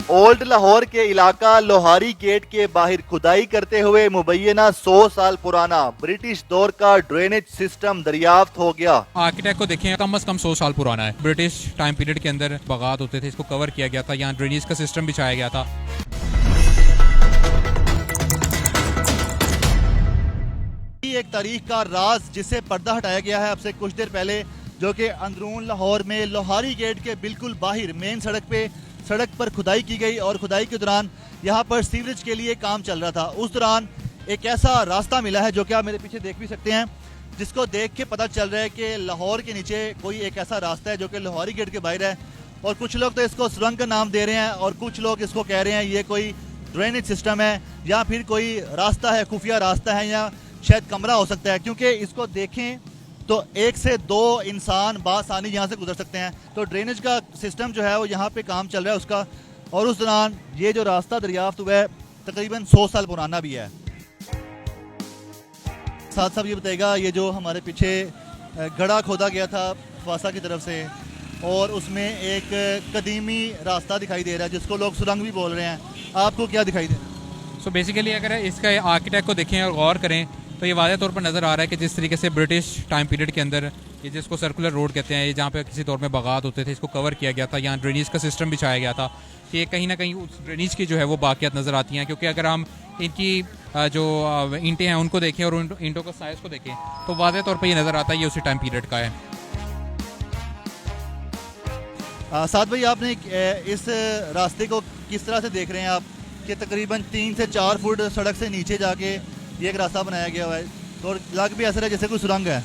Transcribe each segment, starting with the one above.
Old Lahore के इलाका Lohari gate के बाहर खुदाई करते हुए मुबैना 100 साल पुराना ब्रिटिश दौर का ड्रेनेज सिस्टम दरियाफ्त हो गया। आर्किटेक्ट को देखें, कम से कम 100 साल पुराना है। ब्रिटिश टाइम पीरियड के अंदर बगात होते थे, इसको कवर किया गया था, यहाँ ड्रेनेज का सिस्टम बिछाया गया था। एक तारीख का राज जिससे पर्दा हटाया गया है अब से कुछ देर पहले, जो कि अंदरून लाहौर में लोहारी गेट के बिल्कुल बाहर मेन सड़क पर खुदाई की गई और खुदाई के दौरान यहाँ पर सीवरेज के लिए काम चल रहा था। उस दौरान एक ऐसा रास्ता मिला है जो कि आप मेरे पीछे देख भी सकते हैं, जिसको देख के पता चल रहा है कि लाहौर के नीचे कोई एक ऐसा रास्ता है जो कि लोहारी गेट के बाहर है। और कुछ लोग तो इसको सुरंग का नाम दे रहे हैं और कुछ लोग इसको कह रहे हैं ये कोई ड्रेनेज सिस्टम है या फिर कोई रास्ता है, खुफिया रास्ता है या शायद कमरा हो सकता है, क्योंकि इसको देखें तो 1 से 2 इंसान बासानी यहाँ से गुजर सकते हैं। तो ड्रेनेज का सिस्टम जो है वो यहाँ पे काम चल रहा है उसका। और उस दौरान ये जो रास्ता दरियाफ्त हुआ है तकरीबन 100 साल पुराना भी है। साथ साहब ये बताएगा, ये जो हमारे पीछे गड़ा खोदा गया था फासा की तरफ से और उसमें एक कदीमी रास्ता दिखाई दे रहा है जिसको लोग सुरंग भी बोल रहे हैं, आपको क्या दिखाई दे रहा है? सो बेसिकली अगर इसका आर्किटेक्ट को देखें और गौर करें तो ये वाज़ह तौर पर नज़र आ रहा है कि जिस तरीके से ब्रिटिश टाइम पीरियड के अंदर ये जिसको सर्कुलर रोड कहते हैं, ये जहाँ पे किसी दौर में बगात होते थे, इसको कवर किया गया था, यहाँ ड्रेनेज का सिस्टम बिछाया गया था कि ये कहीं ना कहीं उस ड्रेनेज की जो है वो बाकियात नज़र आती हैं। क्योंकि अगर हम इनकी जो ईंटें हैं उनको देखें और ईंटों का साइज़ को देखें तो वाज़ह तौर पर ये नज़र आता है ये उसी टाइम पीरियड का है। साथ भाई, आपने इस रास्ते को किस तरह से देख रहे हैं आप कि तकरीबन 3 से 4 फुट सड़क से नीचे जाके ये एक रास्ता बनाया गया हुआ है और लग भी ऐसा है जैसे कोई सुरंग है।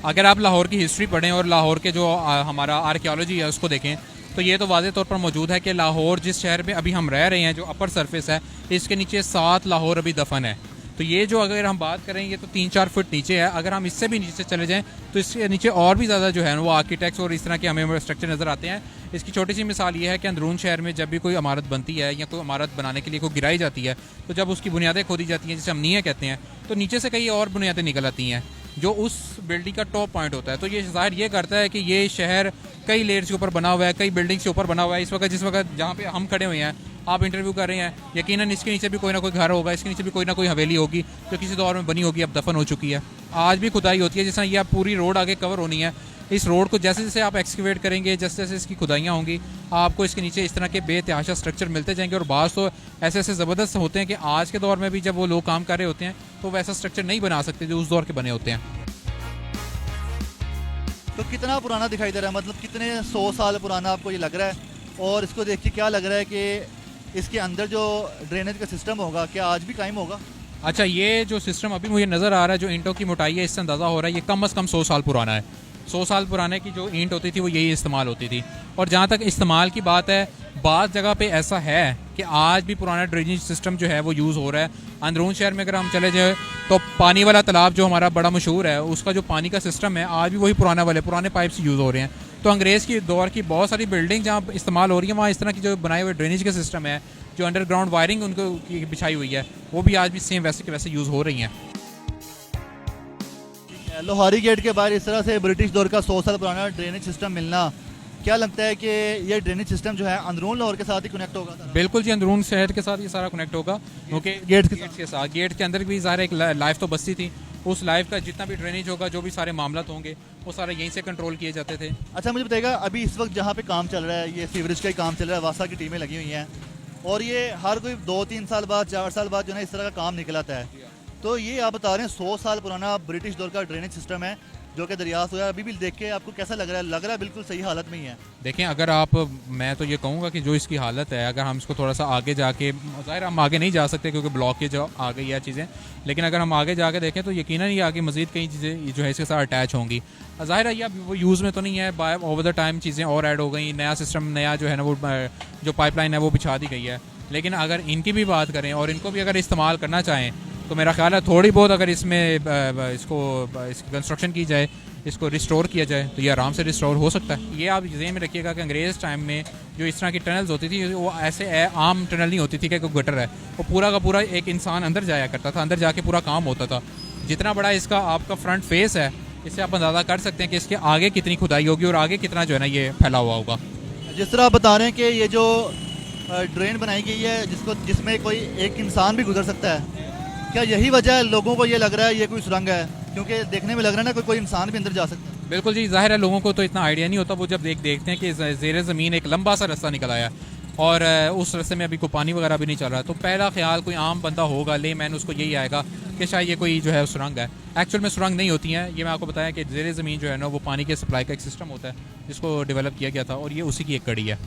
अगर आप लाहौर की हिस्ट्री पढ़ें और लाहौर के जो हमारा आर्कियोलॉजी है उसको देखें तो ये तो वाज़े तौर पर मौजूद है कि लाहौर जिस शहर में अभी हम रह रहे हैं, जो अपर सरफेस है, इसके नीचे 7 लाहौर अभी दफन है। तो ये जो अगर हम बात करें ये तो 3-4 फुट नीचे है। अगर हम इससे भी नीचे चले जाएं तो इसके नीचे और भी ज़्यादा जो है वो आर्किटेक्ट्स और इस तरह के हमें स्ट्रक्चर नज़र आते हैं। इसकी छोटी सी मिसाल ये है कि अंदरून शहर में जब भी कोई इमारत बनती है या कोई इमारत बनाने के लिए कोई गिराई जाती है तो जब उसकी बुनियादें खोदी जाती हैं, जिसे हम नींहें कहते हैं, तो नीचे से कई और बुनियादें निकल आती हैं जो उस बिल्डिंग का टॉप पॉइंट होता है। तो ये ज़ाहिर ये करता है कि ये शहर कई लेयर्स के ऊपर बना हुआ है, कई बिल्डिंग्स के ऊपर बना हुआ है। इस वक्त जिस वक्त जहाँ पे हम खड़े हुए हैं, आप इंटरव्यू कर रहे हैं, यकीनन इसके नीचे भी कोई ना कोई घर होगा, इसके नीचे भी कोई ना कोई हवेली होगी जो किसी दौर में बनी होगी, अब दफन हो चुकी है। आज भी खुदाई होती है, जिस तरह ये पूरी रोड आगे कवर होनी है। इस रोड को जैसे जैसे आप एक्सकवेट करेंगे, जैसे जैसे इसकी खुदाइयाँ होंगी, आपको इसके नीचे इस तरह के बेतहाशा स्ट्रक्चर मिलते जाएंगे। और बाज़ तो ऐसे ऐसे ज़बरदस्त होते हैं कि आज के दौर में भी जब वो लोग काम कर रहे होते हैं तो वैसा स्ट्रक्चर नहीं बना सकते जो उस दौर के बने होते हैं। तो कितना पुराना दिखाई दे रहा है, मतलब कितने 100 साल पुराना आपको ये लग रहा है? और इसको देख के क्या लग रहा है कि इसके अंदर जो ड्रेनेज का सिस्टम होगा क्या आज भी कायम होगा? अच्छा, ये जो सिस्टम अभी मुझे नज़र आ रहा है, जो ईंटों की मोटाई है, इससे अंदाज़ा हो रहा है ये कम से कम 100 साल पुराना है। 100 साल पुराने की जो ईंट होती थी वो यही इस्तेमाल होती थी। और जहाँ तक इस्तेमाल की बात है, बाज़ जगह पे ऐसा है कि आज भी पुराना ड्रेनेज सिस्टम जो है वो यूज़ हो रहा है। अंदरून शहर में अगर हम चले जाए तो पानी वाला तालाब जो हमारा बड़ा मशहूर है, उसका जो पानी का सिस्टम है आज भी वही पुराने पाइप से यूज़ हो रहे हैं। तो अंग्रेज़ की दौर की बहुत सारी बिल्डिंग जहाँ इस्तेमाल हो रही है, वहाँ इस तरह की जो बनाए हुए ड्रेनेज का सिस्टम है, जो अंडरग्राउंड वायरिंग उनको बिछाई हुई है, वो भी आज भी सेम वैसे के वैसे यूज़ हो रही हैं। लोहारी गेट के बाहर इस तरह से ब्रिटिश दौर का 100 साल पुराना ड्रेनेज सिस्टम मिलना, क्या लगता है कि ये ड्रेनेज सिस्टम जो है अंदरून लाहौर के साथ ही कनेक्ट होगा? बिल्कुल जी, अंदरून शहर के साथ ये सारा कनेक्ट होगा, क्योंकि गेट के साथ, गेट के अंदर भी ज़ाहिर एक लाइफ तो बसती थी। उस लाइफ का जितना भी ड्रेनेज होगा, जो भी सारे मामला होंगे, वो सारे यहीं से कंट्रोल किए जाते थे। अच्छा, मुझे बताइएगा, अभी इस वक्त जहाँ पे काम चल रहा है, ये सीवरेज का ही काम चल रहा है, वासा की टीमें लगी हुई हैं और ये हर कोई 2-3 साल बाद, 4 साल बाद जो है इस तरह का काम निकलाता है। तो ये आप बता रहे हैं 100 साल पुराना ब्रिटिश दौर का ड्रेनेज सिस्टम है जो कि दरियाफ्त हुआ है। अभी भी देख के आपको कैसा लग रहा है? लग रहा है बिल्कुल सही हालत में ही है। देखें, अगर आप, मैं तो ये कहूँगा कि जो इसकी हालत है, अगर हम इसको थोड़ा सा आगे जाके, ज़ाहिर हम आगे नहीं जा सकते क्योंकि ब्लॉकेज आ गई है चीज़ें, लेकिन अगर हम आगे जाके देखें तो यकीनन ये आगे मज़ीद कई चीज़ें जो है इसके साथ अटैच होंगी। ज़ाहिर है ये वो यूज़ में तो नहीं है, बाय ओवर द टाइम चीज़ें और ऐड हो गई, नया सिस्टम, नया जो है ना वो जो पाइपलाइन है वो बिछा दी गई है। लेकिन अगर इनकी भी बात करें और इनको भी अगर इस्तेमाल करना चाहें तो मेरा ख्याल है थोड़ी बहुत अगर इसमें इसकी कंस्ट्रक्शन की जाए, इसको रिस्टोर किया जाए तो ये आराम से रिस्टोर हो सकता है। ये आप ज़हन में रखिएगा कि अंग्रेज़ टाइम में जो इस तरह की टनल्स होती थी वो ऐसे आम टनल नहीं होती थी कि कोई गटर है, वो पूरा का पूरा एक इंसान अंदर जाया करता था, अंदर जाके पूरा काम होता था। जितना बड़ा इसका आपका फ्रंट फेस है, इससे आप अंदाज़ा कर सकते हैं कि इसके आगे कितनी खुदाई होगी और आगे कितना जो है ना ये फैला हुआ होगा। जिस तरह आप बता रहे हैं कि ये जो ड्रेन बनाई गई है जिसमें कोई एक इंसान भी गुजर सकता है। क्या यही वजह है लोगों को ये लग रहा है ये कोई सुरंग है? क्योंकि देखने में लग रहा है ना कोई इंसान भी अंदर जा सकता है। बिल्कुल जी, जाहिर है लोगों को तो इतना आइडिया नहीं होता। वो जब देखते हैं कि ज़ेर ज़मीन एक लंबा सा रास्ता निकल आया और उस रास्ते में अभी कोई पानी वगैरह भी नहीं चल रहा, तो पहला ख्याल कोई आम बंदा होगा, ले मैन, उसको यही आएगा कि शायद ये कोई जो है सुरंग है। एक्चुअल में सुरंग नहीं होती हैं। ये मैं आपको बताया कि ज़ेर ज़मीन जो है ना वो पानी के सप्लाई का एक सिस्टम होता है जिसको डेवलप किया गया था और ये उसी की एक कड़ी है।